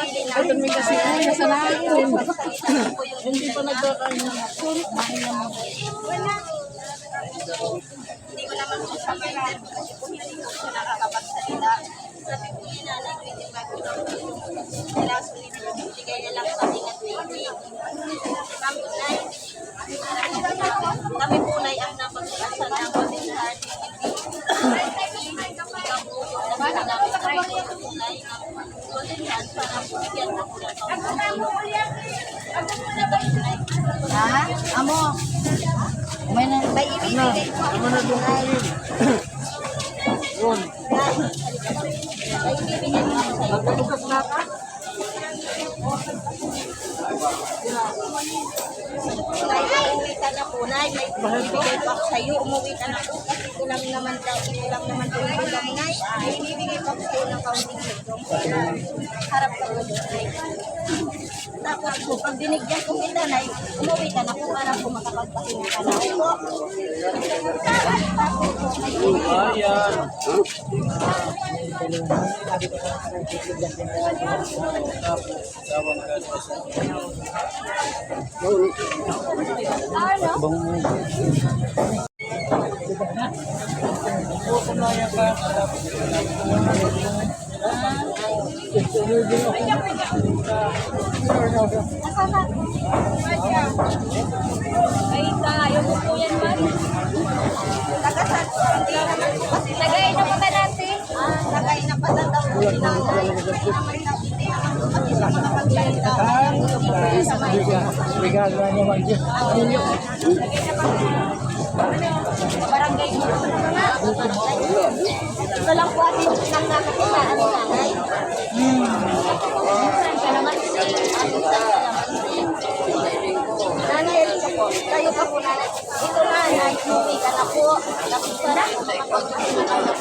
Ito may kasi nasa natin. Hindi pa nagkakain ng Hindi ko naman po sa mainter kasi po hindi ko siya nakakapagsalita. Sabi ko niya nanay ko hindi bago na po yung nilasulit ko. Bigay na lang sa ating at baby. Ma'am po nay. Kami po nay ang napag-asa ng pamilyahan. Ha? Amo. May na May ibibigay po ako ng nay. yun. May ibibigay po ako sa iyo. Pagkakas na ka? Nay, uuwi ka na po, Nay. May ibibigay pa ako sa'yo. Umuwi ka na po kasi kulang naman daw. Kulang naman po yung ulam, Nay. May ibibigay pa ako sa'yo ng kaunting sito. Harap ka po doon, Nay. Tapos po, pag binigyan ko kita, Nay, umuwi ka na po para po makapagpahinga ka na po. Tapos po, may ibibigay Ayan. Ay, ayaw mo po yan, man. Tagasan po. Kasi Lagay na po ba natin? lagay na pala daw po si nanay. Hindi naman po kasi siya makapagsalita. Sa may Regalo naman dyan. barangay mo. Ito lang po ating nang nakakitaan ni nanay. Minsan ka naman si Nanay Elisa po, kayo ka po nanay. Ito nanay, umuwi ka na po. Tapos para makapagpahinga ka na po.